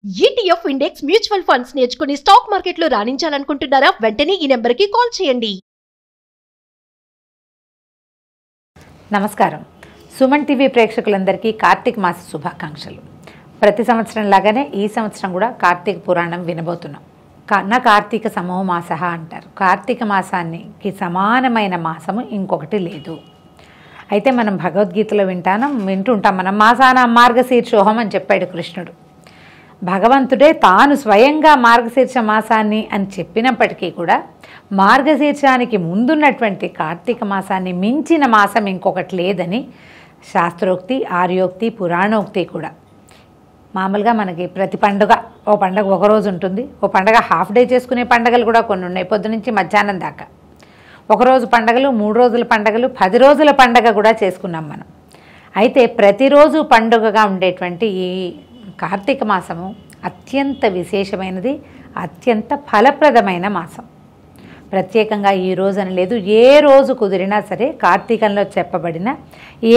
ETF index mutual funds నేర్చుకుని stock మార్కెట్లో రాణించాలనుకుంటున్నారా? వెంటనే ఈ నెంబర్కి కాల్ చేయండి. నమస్కారం. సుమన్ టీవీ ప్రేక్షకులందరికీ కార్తీక మాస శుభాకాంక్షలు. ప్రతి సంవత్సరం లాగానే ఈ సంవత్సరం కూడా కార్తీక పురాణం వినబోతున్నాం. కార్తీక సమో మాస అంటారు. కార్తీక మాసానికి సమానమైన మాసము ఇంకొకటి లేదు. అయితే మనం భగవద్గీతలో వింటుంటాం మనం మాసాన మార్గశీర్షోహం అని చెప్పాడు కృష్ణుడు. భగవంతుడే తాను స్వయంగా మార్గశీర్ష మాసాన్ని అని చెప్పినప్పటికీ కూడా మార్గశీర్షానికి ముందున్నటువంటి కార్తీక మాసాన్ని మించిన మాసం ఇంకొకటి లేదని శాస్త్రోక్తి, ఆర్యోక్తి, పురాణోక్తి కూడా. మామూలుగా మనకి ప్రతి పండుగ ఓ పండుగ ఒకరోజు ఉంటుంది, ఓ పండుగ హాఫ్ డే చేసుకునే పండుగలు కూడా కొన్ని ఉన్నాయి, పొద్దునుంచి మధ్యాహ్నం దాకా. ఒకరోజు పండుగలు, 3 రోజుల పండుగలు, 10 రోజుల పండుగ కూడా చేసుకున్నాం మనం. అయితే ప్రతిరోజు పండుగగా ఉండేటువంటి ఈ కార్తీక మాసము అత్యంత విశేషమైనది, అత్యంత ఫలప్రదమైన మాసం. ప్రత్యేకంగా ఈ రోజు అని లేదు, ఏ రోజు కుదిరినా సరే కార్తీకంలో చెప్పబడిన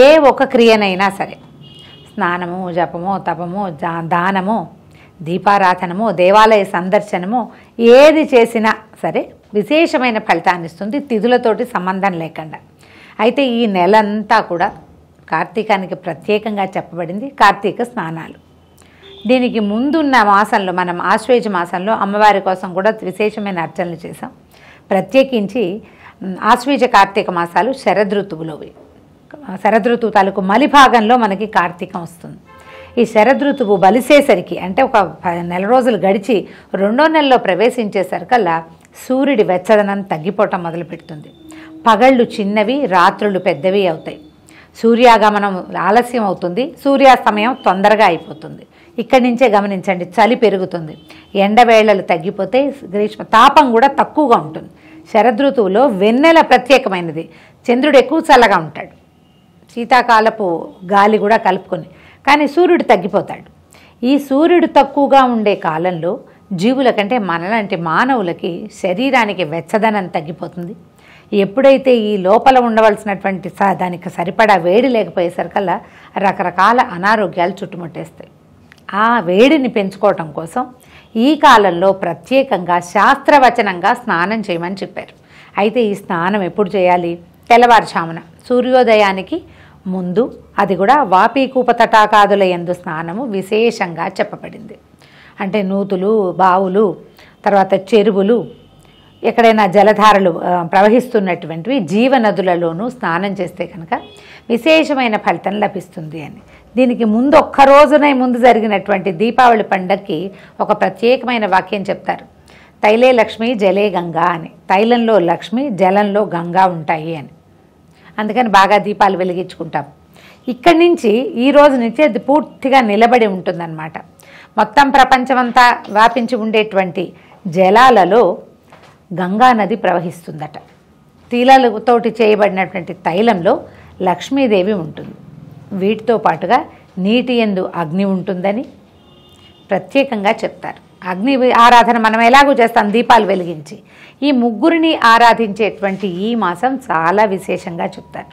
ఏ ఒక క్రియనైనా సరే, స్నానము, జపము, తపము, దానము, దీపారాధనము, దేవాలయ సందర్శనము, ఏది చేసినా సరే విశేషమైన ఫలితాన్ని ఇస్తుంది, తిథులతోటి సంబంధం లేకుండా. అయితే ఈ నెలంతా కూడా కార్తీకానికి ప్రత్యేకంగా చెప్పబడింది కార్తీక స్నానాలు. దీనికి ముందున్న మాసంలో మనం ఆశ్వేజ మాసంలో అమ్మవారి కోసం కూడా విశేషమైన అర్చనలు చేసాం. ప్రత్యేకించి ఆశ్వేజ కార్తీక మాసాలు శరదృతువులోవి. శరదృతువు తాలూకు మలి భాగంలో మనకి కార్తీకం వస్తుంది. ఈ శరదృతువు బలిసేసరికి అంటే ఒక 10 నెల రోజులు గడిచి 2వ నెలలో ప్రవేశించేసరికల్లా సూర్యుడి వెచ్చదనం తగ్గిపోవటం మొదలుపెడుతుంది. పగళ్ళు చిన్నవి, రాత్రులు పెద్దవి అవుతాయి. సూర్యాగమనం ఆలస్యం అవుతుంది, సూర్యాస్తమయం తొందరగా అయిపోతుంది. ఇక్కడి నుంచే గమనించండి, చలి పెరుగుతుంది, ఎండవేళలు తగ్గిపోతే గ్రీష్మ తాపం కూడా తక్కువగా ఉంటుంది. శరదృతువులో వెన్నెల ప్రత్యేకమైనది, చంద్రుడు ఎక్కువ చల్లగా ఉంటాడు, శీతాకాలపు గాలి కూడా కలుపుకొని, కానీ సూర్యుడు తగ్గిపోతాడు. ఈ సూర్యుడు తక్కువగా ఉండే కాలంలో జీవుల కంటే మనలాంటి మానవులకి శరీరానికి వెచ్చదనం తగ్గిపోతుంది. ఎప్పుడైతే ఈ లోపల ఉండవలసినటువంటి దానికి సరిపడా వేడి లేకపోయేసరికల్లా రకరకాల అనారోగ్యాలు చుట్టుముట్టేస్తాయి. ఆ వేడిని పెంచుకోవటం కోసం ఈ కాలంలో ప్రత్యేకంగా శాస్త్రవచనంగా స్నానం చేయమని చెప్పారు. అయితే ఈ స్నానం ఎప్పుడు చేయాలి? తెల్లవారుజామున సూర్యోదయానికి ముందు, అది కూడా వాపీకూప తటాకాదుల యందు స్నానము విశేషంగా చెప్పబడింది. అంటే నూతులు, బావులు, తర్వాత చెరువులు, ఎక్కడైనా జలధారలు ప్రవహిస్తున్నటువంటివి జీవనదులలోనూ స్నానం చేస్తే కనుక విశేషమైన ఫలితం లభిస్తుంది అని. దీనికి ముందు ఒక్కరోజునే ముందు జరిగినటువంటి దీపావళి పండగకి ఒక ప్రత్యేకమైన వాక్యం చెప్తారు. తైలే లక్ష్మి జలే గంగా అని. తైలంలో లక్ష్మి, జలంలో గంగా ఉంటాయి అని. అందుకని బాగా దీపాలు వెలిగించుకుంటాం. ఇక్కడి నుంచి ఈ రోజు నుంచి అది పూర్తిగా నిలబడి ఉంటుందన్నమాట. మొత్తం ప్రపంచమంతా వ్యాపించి ఉండేటువంటి జలాలలో గంగా నది ప్రవహిస్తుందట. తీలతోటి చేయబడినటువంటి తైలంలో లక్ష్మీదేవి ఉంటుంది. వీటితో పాటుగా నీటి యందు అగ్ని ఉంటుందని ప్రత్యేకంగా చెప్తారు. అగ్ని ఆరాధన మనం ఎలాగూ చేస్తాం, దీపాలు వెలిగించి. ఈ ముగ్గురిని ఆరాధించేటువంటి ఈ మాసం చాలా విశేషంగా చెప్తారు.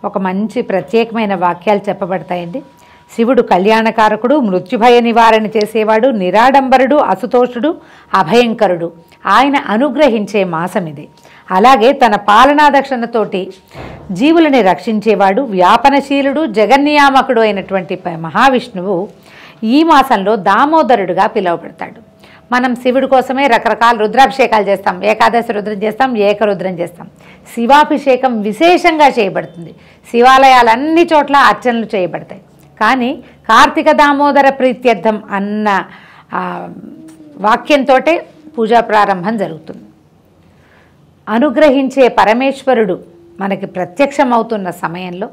ఒక మంచి ప్రత్యేకమైన వాక్యాలు చెప్పబడతాయండి. శివుడు కళ్యాణకారకుడు, మృత్యుభయ నివారణ చేసేవాడు, నిరాడంబరుడు, అసుతోషుడు, అభయంకరుడు. ఆయన అనుగ్రహించే మాసం ఇది. అలాగే తన పాలనాదక్షిణతోటి జీవులని రక్షించేవాడు, వ్యాపనశీలుడు, జగన్నియామకుడు అయినటువంటి మహావిష్ణువు ఈ మాసంలో దామోదరుడుగా పిలువబడతాడు. మనం శివుడి కోసమే రకరకాల రుద్రాభిషేకాలు చేస్తాం. ఏకాదశి రుద్రం చేస్తాం, ఏకరుద్రం చేస్తాం. శివాభిషేకం విశేషంగా చేయబడుతుంది. శివాలయాలన్ని చోట్ల అర్చనలు చేయబడతాయి. కానీ కార్తీక దామోదర ప్రీత్యర్థం అన్న వాక్యంతో పూజా ప్రారంభం జరుగుతుంది. అనుగ్రహించే పరమేశ్వరుడు మనకి ప్రత్యక్షమవుతున్న సమయంలో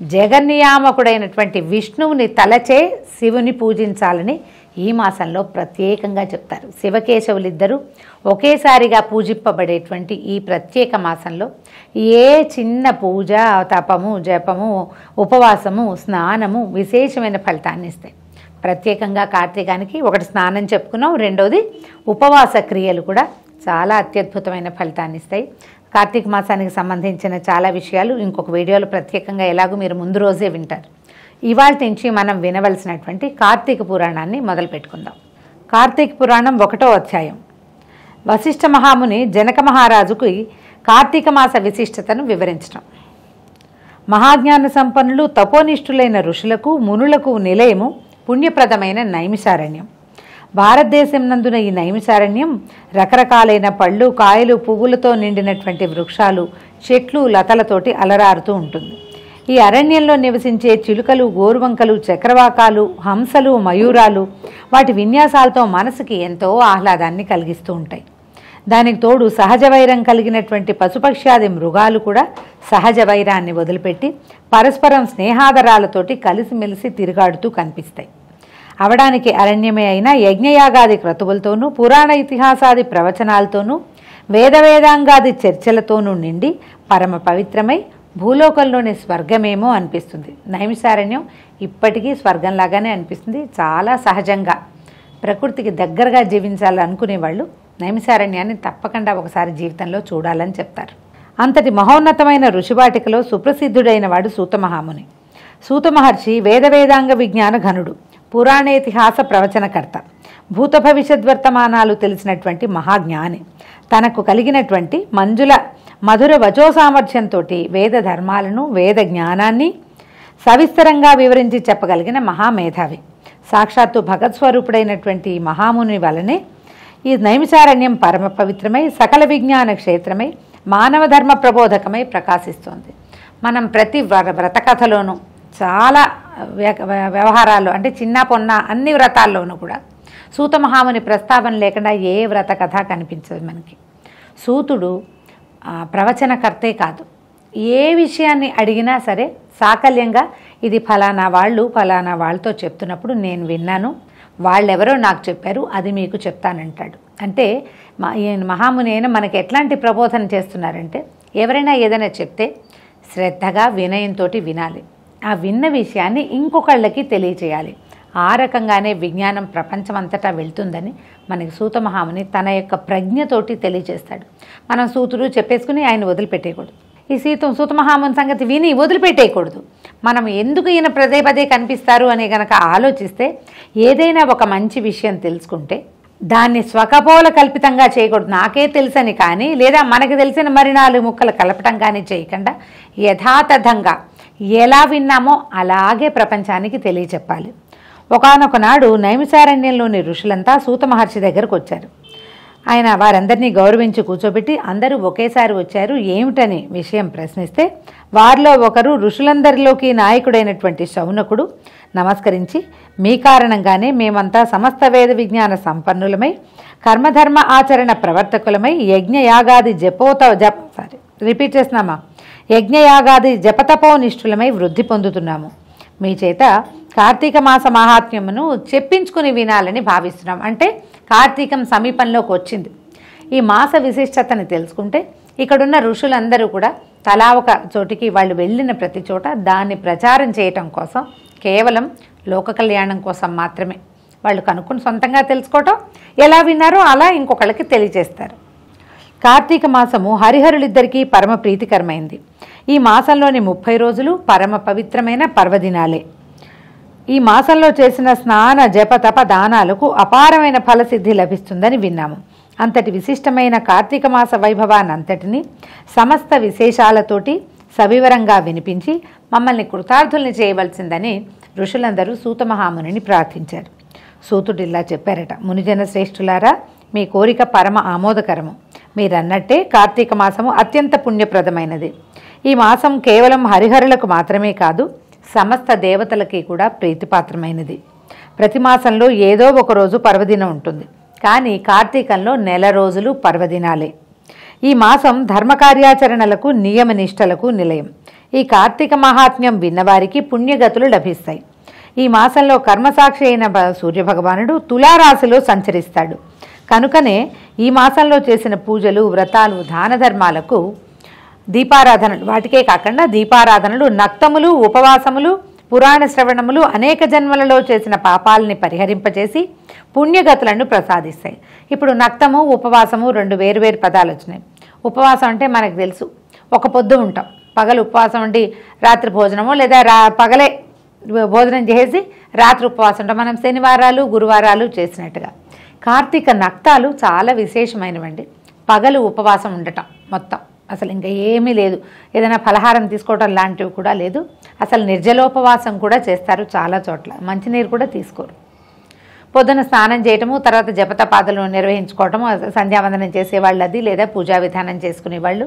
జగన్నియామకుడైనటువంటి విష్ణువుని తలచే శివుని పూజించాలని ఈ మాసంలో ప్రత్యేకంగా చెప్తారు. శివకేశవులిద్దరూ ఒకేసారిగా పూజింపబడేటువంటి ఈ ప్రత్యేక మాసంలో ఏ చిన్న పూజ, తపము, జపము, ఉపవాసము, స్నానము విశేషమైన ఫలితాన్ని ఇస్తాయి. ప్రత్యేకంగా కార్తీకానికి ఒకటి స్నానం చెప్పుకున్నాం, రెండవది ఉపవాస క్రియలు కూడా చాలా అత్యద్భుతమైన ఫలితాన్ని ఇస్తాయి. కార్తీక మాసానికి సంబంధించిన చాలా విషయాలు ఇంకొక వీడియోలో ప్రత్యేకంగా ఎలాగో మీరు ముందు రోజే వింటారు. ఇవాళ నుంచి మనం వినవలసినటువంటి కార్తీక పురాణాన్ని మొదలు పెట్టుకుందాం. కార్తీక పురాణం 1వ అధ్యాయం. వశిష్ఠ మహాముని జనక మహారాజుకి కార్తీక మాస విశిష్టతను వివరించడం. మహాజ్ఞాన సంపన్నులు తపోనిష్ఠులైన ఋషులకు మునులకు నిలయము పుణ్యప్రదమైన నైమిషారణ్యం. భారతదేశం నందున ఈ నైమిషారణ్యం రకరకాలైన పళ్ళు, కాయలు, పువ్వులతో నిండినటువంటి వృక్షాలు, చెట్లు, లతలతోటి అలరారుతూ ఉంటుంది. ఈ అరణ్యంలో నివసించే చిలుకలు, గోరువంకలు, చక్రవాకాలు, హంసలు, మయూరాలు వాటి విన్యాసాలతో మనసుకి ఎంతో ఆహ్లాదాన్ని కలిగిస్తూ ఉంటాయి. దానికి తోడు సహజ వైరం కలిగినటువంటి పశుపక్ష్యాది మృగాలు కూడా సహజ వైరాన్ని వదిలిపెట్టి పరస్పరం స్నేహాదరాలతోటి కలిసిమెలిసి తిరుగాడుతూ కనిపిస్తాయి. అవడానికి అరణ్యమే అయినా యజ్ఞయాగాది క్రతువులతోనూ, పురాణ ఇతిహాసాది ప్రవచనాలతోనూ, వేదవేదాంగాది చర్చలతోనూ నిండి పరమ పవిత్రమై భూలోకంలోని స్వర్గమేమో అనిపిస్తుంది. నైమిషారణ్యం ఇప్పటికీ స్వర్గంలాగానే అనిపిస్తుంది. చాలా సహజంగా ప్రకృతికి దగ్గరగా జీవించాలనుకునే వాళ్ళు నైమిషారణ్యాన్ని తప్పకుండా ఒకసారి జీవితంలో చూడాలని చెప్తారు. అంతటి మహోన్నతమైన ఋషివాటికలో సుప్రసిద్ధుడైన వాడు సూత మహాముని. సూత మహర్షి వేదవేదాంగ విజ్ఞాన ఘనుడు, పురాణేతిహాస ప్రవచనకర్త, భూత భవిష్యద్వర్తమానాలు తెలిసినటువంటి మహాజ్ఞాని. తనకు కలిగినటువంటి మంజుల మధుర వచో సామర్థ్యంతో వేద ధర్మాలను, వేద జ్ఞానాన్ని సవిస్తరంగా వివరించి చెప్పగలిగిన మహామేధావి. సాక్షాత్తు భగత్స్వరూపుడైనటువంటి మహాముని వలనే ఈ నైమిషారణ్యం పరమ పవిత్రమై, సకల విజ్ఞాన క్షేత్రమై, మానవ ధర్మ ప్రబోధకమై ప్రకాశిస్తోంది. మనం ప్రతి వ్రతకథలోనూ చాలా వ్యవహారాల్లో, అంటే చిన్న పొన్న అన్ని వ్రతాల్లోనూ కూడా సూత మహాముని ప్రస్తావన లేకుండా ఏ వ్రత కథ కనిపించదు మనకి. సూతుడు ప్రవచనకర్తే కాదు, ఏ విషయాన్ని అడిగినా సరే సాకల్యంగా ఇది ఫలానా వాళ్ళతో చెప్తున్నప్పుడు నేను విన్నాను, వాళ్ళెవరో నాకు చెప్పారు, అది మీకు చెప్తానంటాడు. అంటే మహాముని అయినా మనకి ఎట్లాంటి ప్రబోధన చేస్తున్నారంటే, ఎవరైనా ఏదైనా చెప్తే శ్రద్ధగా వినయంతో వినాలి, ఆ విన్న విషయాన్ని ఇంకొకళ్ళకి తెలియచేయాలి. ఆ రకంగానే విజ్ఞానం ప్రపంచమంతటా వెళ్తుందని మనకి సూత మహాముని తన యొక్క ప్రజ్ఞతోటి తెలియజేస్తాడు. మనం సూతుడు చెప్పేసుకుని ఆయన వదిలిపెట్టేయకూడదు. ఈ సూత మహాముని సంగతి విని వదిలిపెట్టేయకూడదు. మనం ఎందుకు ఈయన పదే పదే కనిపిస్తారు అని గనక ఆలోచిస్తే, ఏదైనా ఒక మంచి విషయం తెలుసుకుంటే దాన్ని స్వకపోల కల్పితంగా చేయకూడదు. నాకే తెలుసని కానీ, లేదా మనకి తెలిసిన మరి 4 ముక్కలు కలపటం కానీ చేయకుండా యథాతథంగా ఎలా విన్నామో అలాగే ప్రపంచానికి తెలియచెప్పాలి. ఒకానొక నాడు నైమిషారణ్యంలోని ఋషులంతా సూత మహర్షి దగ్గరకు వచ్చారు. ఆయన వారందరినీ గౌరవించి కూర్చోబెట్టి, అందరూ ఒకేసారి వచ్చారు ఏమిటని విషయం ప్రశ్నిస్తే, వారిలో ఒకరు ఋషులందరిలోకి నాయకుడైనటువంటి శౌనకుడు నమస్కరించి, మీ కారణంగానే మేమంతా సమస్త వేద విజ్ఞాన సంపన్నులమై, కర్మధర్మ ఆచరణ ప్రవర్తకులమై, యజ్ఞయాగాది యజ్ఞయాగాది జపతపోనిష్ఠులమై వృద్ధి పొందుతున్నాము. మీ చేత కార్తీక మాస మహాత్మ్యమును చెప్పించుకుని వినాలని భావిస్తున్నాం. అంటే కార్తీకం సమీపంలోకి వచ్చింది. ఈ మాస విశిష్టతని తెలుసుకుంటే ఇక్కడున్న ఋషులందరూ కూడా తలా ఒక చోటికి వాళ్ళు వెళ్ళిన ప్రతి చోట దాన్ని ప్రచారం చేయటం కోసం, కేవలం లోక కళ్యాణం కోసం మాత్రమే వాళ్ళు కనుక్కుని సొంతంగా తెలుసుకోవటం, ఎలా విన్నారో అలా ఇంకొకళ్ళకి తెలియజేస్తారు. కార్తీక మాసము హరిహరులిద్దరికీ పరమ ప్రీతికరమైంది. ఈ మాసంలోని 30 రోజులు పరమ పవిత్రమైన పర్వదినాలే. ఈ మాసంలో చేసిన స్నాన, జప, తప, దానాలకు అపారమైన ఫలసిద్ధి లభిస్తుందని విన్నాము. అంతటి విశిష్టమైన కార్తీక మాస వైభవాన్నంతటినీ సమస్త విశేషాలతోటి సవివరంగా వినిపించి మమ్మల్ని కృతార్థుల్ని చేయవలసిందని ఋషులందరూ సూత మహామునిని ప్రార్థించారు. సూతుడిల్లా చెప్పారట, మునిజన శ్రేష్ఠులారా, మీ కోరిక పరమ ఆమోదకరము. మీరన్నట్టే కార్తీక మాసము అత్యంత పుణ్యప్రదమైనది. ఈ మాసం కేవలం హరిహరులకు మాత్రమే కాదు, సమస్త దేవతలకి కూడా ప్రీతిపాత్రమైనది. ప్రతి మాసంలో ఏదో ఒక రోజు పర్వదినం ఉంటుంది, కానీ కార్తీకంలో నెల రోజులు పర్వదినాలే. ఈ మాసం ధర్మకార్యాచరణలకు, నియమనిష్టలకు నిలయం. ఈ కార్తీక మహాత్మ్యం విన్నవారికి పుణ్యగతులు లభిస్తాయి. ఈ మాసంలో కర్మసాక్షి అయిన సూర్యభగవానుడు తులారాశిలో సంచరిస్తాడు. కనుకనే ఈ మాసంలో చేసిన పూజలు, వ్రతాలు, దాన ధర్మాలకు, దీపారాధనలు, వాటికే కాకుండా దీపారాధనలు, నక్తములు, ఉపవాసములు, పురాణ శ్రవణములు అనేక జన్మలలో చేసిన పాపాలని పరిహరింపచేసి పుణ్యగతులను ప్రసాదిస్తాయి. ఇప్పుడు నక్తము, ఉపవాసము 2 వేరువేరు పదాలు వచ్చినాయి. ఉపవాసం అంటే మనకు తెలుసు, ఒక పొద్దు ఉంటాం, పగలు ఉపవాసం ఉండి రాత్రి భోజనమో లేదా పగలే భోజనం చేసి రాత్రి ఉపవాసం ఉంటాం, మనం శనివారాలు గురువారాలు చేసినట్టుగా. కార్తీక నక్తాలు చాలా విశేషమైనవండి. పగలు ఉపవాసం ఉండటం మొత్తం, అసలు ఇంకా ఏమీ లేదు. ఏదైనా ఫలహారం తీసుకోవడం లాంటివి కూడా లేదు. అసలు నిర్జలోపవాసం కూడా చేస్తారు చాలా చోట్ల. మంచినీరు కూడా తీసుకోరు. పొద్దున స్నానం చేయటము, తర్వాత జపతపాదలు నిర్వహించుకోవటము, సంధ్యావందనం చేసేవాళ్ళు అది, లేదా పూజా విధానం చేసుకునేవాళ్ళు.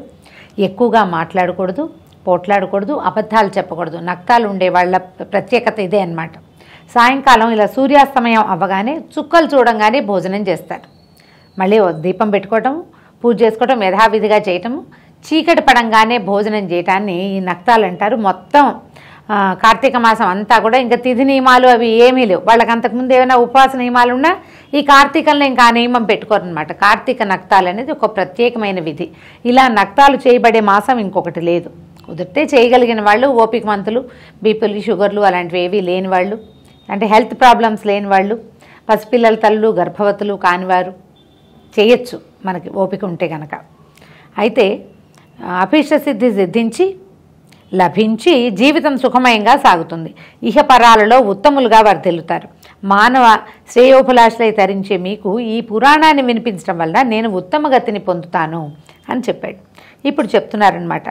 ఎక్కువగా మాట్లాడకూడదు, పోట్లాడకూడదు, అబద్ధాలు చెప్పకూడదు. నక్తాలు ఉండేవాళ్ళ ప్రత్యేకత ఇదే అన్నమాట. సాయంకాలం ఇలా సూర్యాస్తమయం అవ్వగానే చుక్కలు చూడంగానే భోజనం చేస్తారు. మళ్ళీ దీపం పెట్టుకోవటం, పూజ చేసుకోవటం, యథావిధిగా చేయటము, చీకటి పడంగానే భోజనం చేయటాన్ని ఈ నక్తాలు అంటారు. మొత్తం కార్తీక మాసం అంతా కూడా ఇంకా తిథి నియమాలు అవి ఏమీ లేవు వాళ్ళకి. అంతకుముందు ఏమైనా ఉపవాస నియమాలు ఉన్నా ఈ కార్తీకంలో ఇంకా ఆ నియమం పెట్టుకోరనమాట. కార్తీక నక్తాలు అనేది ఒక ప్రత్యేకమైన విధి. ఇలా నక్తాలు చేయబడే మాసం ఇంకొకటి లేదు. కుదిరితే చేయగలిగిన వాళ్ళు, ఓపికమంతులు, బీపీలు షుగర్లు అలాంటివి ఏవి లేని వాళ్ళు, అంటే హెల్త్ ప్రాబ్లమ్స్ లేని వాళ్ళు, పసిపిల్లల తల్లులు, గర్భవతులు కానివారు చేయొచ్చు మనకి ఓపిక ఉంటే కనుక. అయితే అభీష్టసిద్ధి సిద్ధించి లభించి జీవితం సుఖమయంగా సాగుతుంది. ఇహపరాలలో ఉత్తములుగా వర్ధిల్లుతారు. మానవ శ్రేయోభిలాషలై తరించే మీకు ఈ పురాణాన్ని వినిపించడం వల్ల నేను ఉత్తమ గతిని పొందుతాను అని చెప్పాడు. ఇప్పుడు చెప్తున్నారనమాట.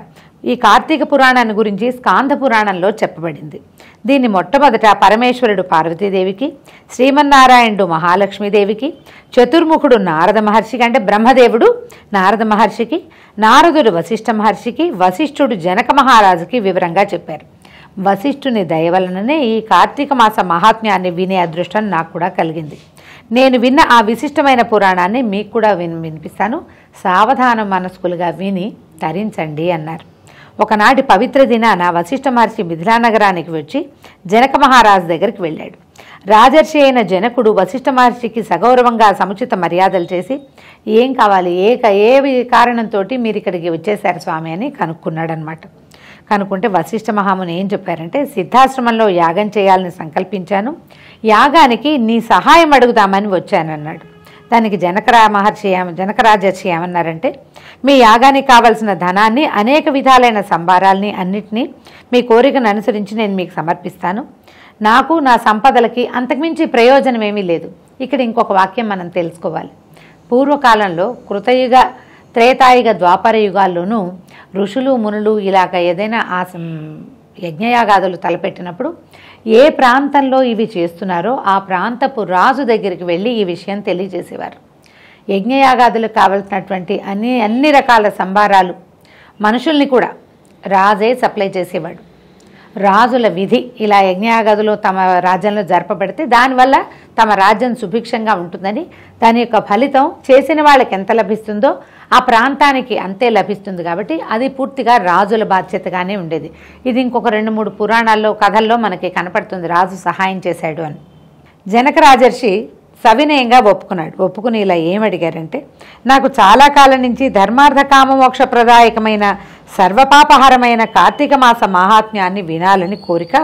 ఈ కార్తీక పురాణాన్ని గురించి స్కాంద పురాణంలో చెప్పబడింది. దీన్ని మొట్టమొదట పరమేశ్వరుడు పార్వతీదేవికి, శ్రీమన్నారాయణుడు మహాలక్ష్మీదేవికి, చతుర్ముఖుడు నారద మహర్షికి, అంటే బ్రహ్మదేవుడు నారద మహర్షికి, నారదుడు వశిష్ఠ మహర్షికి, వశిష్ఠుడు జనక మహారాజుకి వివరంగా చెప్పారు. వశిష్ఠుని దయ వలననే ఈ కార్తీక మాస మహాత్మ్యాన్ని వినే అదృష్టం నాకు కూడా కలిగింది. నేను విన్న ఆ విశిష్టమైన పురాణాన్ని మీకు కూడా వినిపిస్తాను. సావధాన మనస్కులుగా విని తరించండి అన్నారు. ఒకనాటి పవిత్ర దినాన వశిష్ఠ మహర్షి మిథిలా నగరానికి వచ్చి జనక మహారాజు దగ్గరికి వెళ్ళాడు. రాజర్షి అయిన జనకుడు వశిష్ఠ మహర్షికి సగౌరవంగా సముచిత మర్యాదలు చేసి, ఏం కావాలి, ఏ కారణంతో మీరు ఇక్కడికి వచ్చేశారు స్వామి అని కనుక్కున్నాడనమాట. కనుక్కుంటే వశిష్ఠ మహాముని ఏం చెప్పారంటే, సిద్ధాశ్రమంలో యాగం చేయాలని సంకల్పించాను, యాగానికి నీ సహాయం అడుగుదామని వచ్చానన్నాడు. దానికి జనకరాజర్షి ఏమన్నారంటే, మీ యాగానికి కావలసిన ధనాన్ని, అనేక విధాలైన సంభారాల్ని అన్నిటినీ మీ కోరికను అనుసరించి నేను మీకు సమర్పిస్తాను. నాకు నా సంపదలకి అంతకుమించి ప్రయోజనం ఏమీ లేదు. ఇక్కడ ఇంకొక వాక్యం మనం తెలుసుకోవాలి. పూర్వకాలంలో కృతయుగ, త్రేతాయుగ, ద్వాపర యుగాల్లోనూ ఋషులు మునులు ఇలాగ ఏదైనా యజ్ఞయాగాదులు తలపెట్టినప్పుడు ఏ ప్రాంతంలో ఇవి చేస్తున్నారో ఆ ప్రాంతపు రాజు దగ్గరికి వెళ్ళి ఈ విషయం తెలియజేసేవారు. యజ్ఞయాగాదులకు కావలసినటువంటి అన్ని రకాల సంభారాలు, మనుషుల్ని కూడా రాజే సప్లై చేసేవాడు. రాజుల విధి ఇలా యజ్ఞయాగాదులు తమ రాజ్యంలో జరపబడితే దానివల్ల తమ రాజ్యం సుభిక్షంగా ఉంటుందని, దాని యొక్క ఫలితం చేసిన వాళ్ళకి ఎంత లభిస్తుందో ఆ ప్రాంతానికి అంతే లభిస్తుంది. కాబట్టి అది పూర్తిగా రాజుల బాధ్యతగానే ఉండేది. ఇది ఇంకొక 2-3 పురాణాల్లో, కథల్లో మనకి కనపడుతుంది రాజు సహాయం చేశాడు అని. జనక రాజర్షి సవినయంగా ఒప్పుకున్నాడు. ఒప్పుకుని ఇలా ఏమడిగారంటే, నాకు చాలా కాలం నుంచి ధర్మార్థ కామమోక్ష ప్రదాయకమైన సర్వపాపహరమైన కార్తీక మాస మహాత్మ్యాన్ని వినాలని కోరిక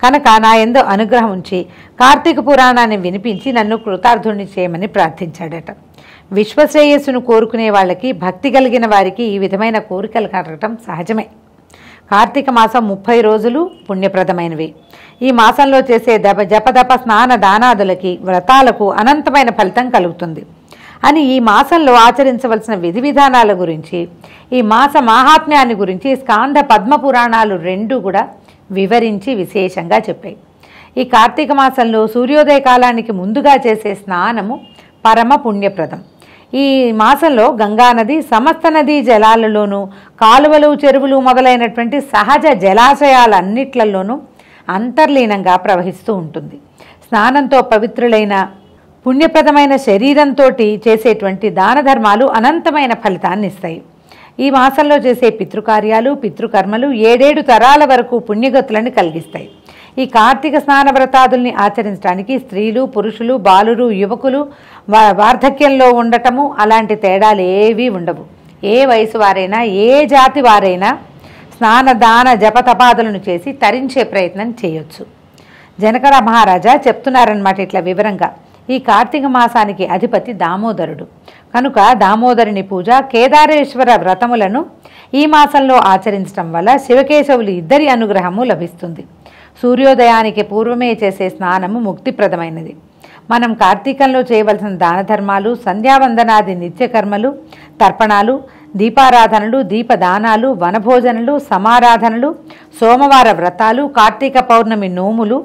కనుక నా యందు అనుగ్రహం ఉంచి కార్తీక పురాణాన్ని వినిపించి నన్ను కృతార్థుణ్ణి చేయమని ప్రార్థించాడట. విశ్వశ్రేయస్సును కోరుకునే వాళ్ళకి, భక్తి కలిగిన వారికి ఈ విధమైన కోరికలు కలగటం సహజమే. కార్తీక మాసం 30 రోజులు పుణ్యప్రదమైనవి. ఈ మాసంలో చేసే జపదప స్నాన దానాదులకి, వ్రతాలకు అనంతమైన ఫలితం కలుగుతుంది అని, ఈ మాసంలో ఆచరించవలసిన విధి విధానాల గురించి, ఈ మాస మాహాత్మ్యాన్ని గురించి స్కాంద పద్మ పురాణాలు 2 కూడా వివరించి విశేషంగా చెప్పాయి. ఈ కార్తీక మాసంలో సూర్యోదయ కాలానికి ముందుగా చేసే స్నానము పరమ పుణ్యప్రదం. ఈ మాసంలో గంగానది సమస్త నదీ జలాలలోనూ, కాలువలు, చెరువులు మొదలైనటువంటి సహజ జలాశయాలన్నిట్లలోనూ అంతర్లీనంగా ప్రవహిస్తూ ఉంటుంది. స్నానంతో పవిత్రులైన పుణ్యప్రదమైన శరీరంతో చేసేటువంటి దాన ధర్మాలు అనంతమైన ఫలితాన్ని ఇస్తాయి. ఈ మాసంలో చేసే పితృకార్యాలు, పితృకర్మలు 7 తరాల వరకు పుణ్యగతులను కలిగిస్తాయి. ఈ కార్తీక స్నాన వ్రతాదుల్ని ఆచరించడానికి స్త్రీలు, పురుషులు, బాలురు, యువకులు, వార్ధక్యంలో ఉండటము అలాంటి తేడాలు ఏవీ ఉండవు. ఏ వయసు వారైనా, ఏ జాతి వారైనా స్నాన దాన జపతపాదులను చేసి తరించే ప్రయత్నం చేయొచ్చు. జనకర మహారాజా చెప్తున్నారన్నమాట ఇట్లా వివరంగా. ఈ కార్తీక మాసానికి అధిపతి దామోదరుడు కనుక దామోదరుని పూజ, కేదారేశ్వర వ్రతములను ఈ మాసంలో ఆచరించడం వల్ల శివకేశవులు ఇద్దరి అనుగ్రహము లభిస్తుంది. సూర్యోదయానికి పూర్వమే చేసే స్నానము ముక్తిప్రదమైనది. మనం కార్తీకంలో చేయవలసిన దాన ధర్మాలు, సంధ్యావందనాది నిత్యకర్మలు, తర్పణాలు, దీపారాధనలు, దీపదానాలు, వనభోజనలు, సమారాధనలు, సోమవార వ్రతాలు, కార్తీక పౌర్ణమి నోములు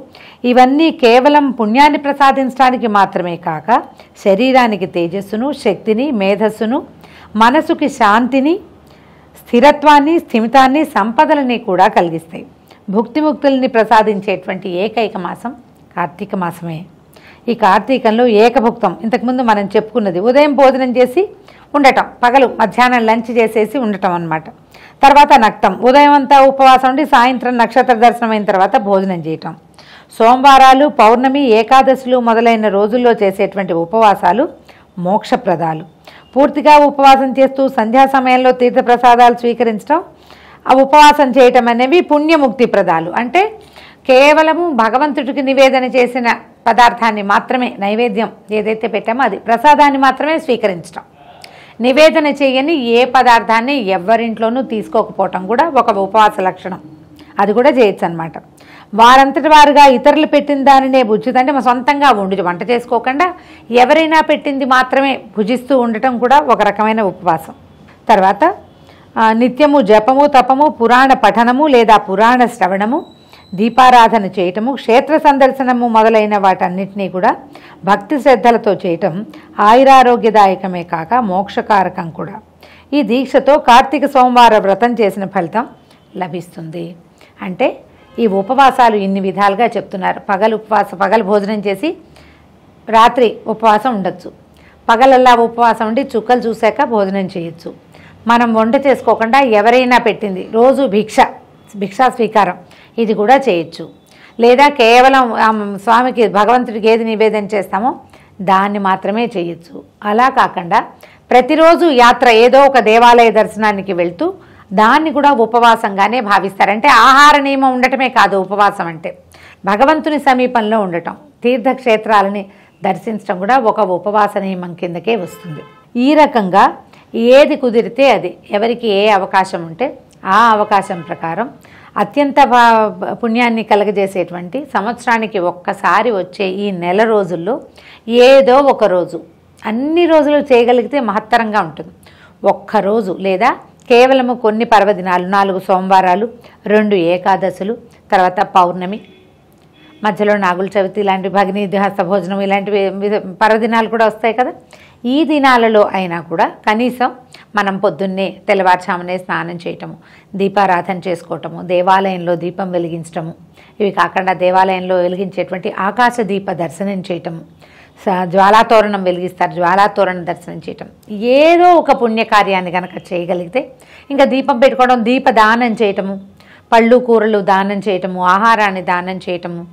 ఇవన్నీ కేవలం పుణ్యాన్ని ప్రసాదించడానికి మాత్రమే కాక శరీరానికి తేజస్సును, శక్తిని, మేధస్సును, మనసుకి శాంతిని, స్థిరత్వాన్ని, స్థిమితాన్ని, సంపదలని కూడా కలిగిస్తాయి. భుక్తిముక్తుల్ని ప్రసాదించేటువంటి ఏకైక మాసం కార్తీక మాసమే. ఈ కార్తీకంలో ఏకభుక్తం ఇంతకుముందు మనం చెప్పుకున్నది ఉదయం భోజనం చేసి ఉండటం, పగలు మధ్యాహ్నం లంచ్ చేసేసి ఉండటం అన్నమాట. తర్వాత నక్తం, ఉదయం అంతా ఉపవాసం ఉండి సాయంత్రం నక్షత్ర దర్శనం అయిన తర్వాత భోజనం చేయటం. సోమవారాలు, పౌర్ణమి, ఏకాదశులు మొదలైన రోజుల్లో చేసేటువంటి ఉపవాసాలు మోక్షప్రదాలు. పూర్తిగా ఉపవాసం చేస్తూ సంధ్యా సమయంలో తీర్థప్రసాదాలు స్వీకరించడం, ఆ ఉపవాసం చేయటం అనేవి పుణ్యముక్తి ప్రదాలు. అంటే కేవలము భగవంతుడికి నివేదన చేసిన పదార్థాన్ని మాత్రమే, నైవేద్యం ఏదైతే పెట్టామో అది ప్రసాదాన్ని మాత్రమే స్వీకరించడం. నివేదన చేయని ఏ పదార్థాన్ని ఎవరింట్లోనూ తీసుకోకపోవటం కూడా ఒక ఉపవాస లక్షణం. అది కూడా చేయొచ్చు అనమాట. వారంతటి వారుగా ఇతరులు పెట్టిన దానినే భుజితంటే మా సొంతంగా వంట చేసుకోకుండా ఎవరైనా పెట్టింది మాత్రమే భుజిస్తూ ఉండటం కూడా ఒక రకమైన ఉపవాసం. తర్వాత నిత్యము జపము, తపము, పురాణ పఠనము లేదా పురాణ శ్రవణము, దీపారాధన చేయటము, క్షేత్ర సందర్శనము మొదలైన వాటన్నిటినీ కూడా భక్తి శ్రద్ధలతో చేయటం ఆయురారోగ్యదాయకమే కాక మోక్షకారకం కూడా. ఈ దీక్షతో కార్తీక సోమవార వ్రతం చేసిన ఫలితం లభిస్తుంది. అంటే ఈ ఉపవాసాలు ఇన్ని విధాలుగా చెప్తున్నారు. పగలు భోజనం చేసి రాత్రి ఉపవాసం ఉండొచ్చు, పగలల్లా ఉపవాసం ఉండి చుక్కలు చూశాక భోజనం చేయొచ్చు. మనం వంట చేసుకోకుండా ఎవరైనా పెట్టింది రోజు భిక్షా స్వీకారం ఇది కూడా చేయొచ్చు. లేదా కేవలం స్వామికి భగవంతుడికి ఏది నివేదన చేస్తామో దాన్ని మాత్రమే చేయొచ్చు. అలా కాకుండా ప్రతిరోజు యాత్ర ఏదో ఒక దేవాలయ దర్శనానికి వెళ్తూ దాన్ని కూడా ఉపవాసంగానే భావిస్తారంటే ఆహార నియమం ఉండటమే కాదు ఉపవాసం అంటే భగవంతుని సమీపంలో ఉండటం, తీర్థక్షేత్రాలని దర్శించడం కూడా ఒక ఉపవాస నియమం కిందకే వస్తుంది. ఈ రకంగా ఏది కుదిరితే అది, ఎవరికి ఏ అవకాశం ఉంటే ఆ అవకాశం ప్రకారం అత్యంత పుణ్యాన్ని కలగజేసేటువంటి సంవత్సరానికి ఒక్కసారి వచ్చే ఈ నెల రోజుల్లో ఏదో ఒక రోజు, అన్ని రోజులు చేయగలిగితే మహత్తరంగా ఉంటుంది. ఒక్కరోజు లేదా కేవలము కొన్ని పర్వదినాలు, 4 సోమవారాలు, 2 ఏకాదశులు, తర్వాత పౌర్ణమి, మధ్యలో నాగుల చవితి ఇలాంటి భగిని హస్త భోజనం ఇలాంటివి పర్వదినాలు కూడా వస్తాయి కదా. ఈ దినాలలో అయినా కూడా కనీసం మనం పొద్దున్నే తెల్లవారుజామునే స్నానం చేయటము, దీపారాధన చేసుకోవటము, దేవాలయంలో దీపం వెలిగించటము, ఇవి కాకుండా దేవాలయంలో వెలిగించేటువంటి ఆకాశ దీప దర్శనం చేయటము, జ్వాలాతోరణం వెలిగిస్తారు, జ్వాలాతోరణ దర్శనం చేయటం, ఏదో ఒక పుణ్యకార్యాన్ని కనుక చేయగలిగితే, ఇంకా దీపం పెట్టుకోవడం, దీపదానం చేయటము, పళ్ళు కూరలు దానం చేయటము, ఆహారాన్ని దానం చేయటము,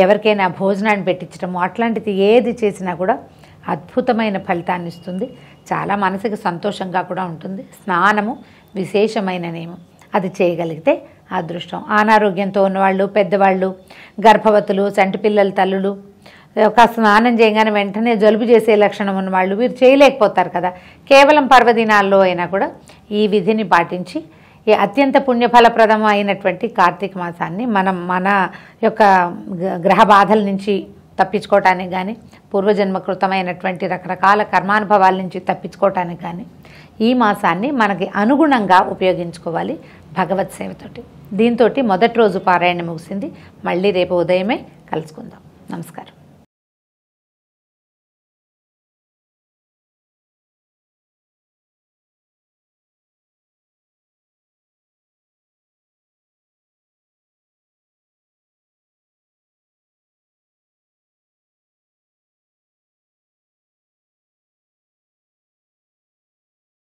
ఎవరికైనా భోజనాన్ని పెట్టించటము, అట్లాంటిది ఏది చేసినా కూడా అద్భుతమైన ఫలితాన్ని ఇస్తుంది. చాలా మనసుకి సంతోషంగా కూడా ఉంటుంది. స్నానము విశేషమైన నియమం, అది చేయగలిగితే అదృష్టం. అనారోగ్యంతో ఉన్నవాళ్ళు, పెద్దవాళ్ళు, గర్భవతులు, చంటి పిల్లల తల్లులు, ఒక స్నానం చేయగానే వెంటనే జలుబు చేసే లక్షణం ఉన్నవాళ్ళు వీరు చేయలేకపోతారు కదా. కేవలం పర్వదినాల్లో అయినా కూడా ఈ విధిని పాటించి ఈ అత్యంత పుణ్యఫలప్రదం అయినటువంటి కార్తీక మాసాన్ని మనం మన యొక్క గ్రహ బాధల నుంచి తప్పించుకోవటానికి కానీ, పూర్వజన్మకృతమైనటువంటి రకరకాల కర్మానుభవాల నుంచి తప్పించుకోవటానికి కానీ ఈ మాసాన్ని మనకి అనుగుణంగా ఉపయోగించుకోవాలి భగవత్ సేవతోటి. దీంతో మొదటి రోజు పారాయణ ముగిసింది. మళ్ళీ రేపు ఉదయమే కలుసుకుందాం. నమస్కారం.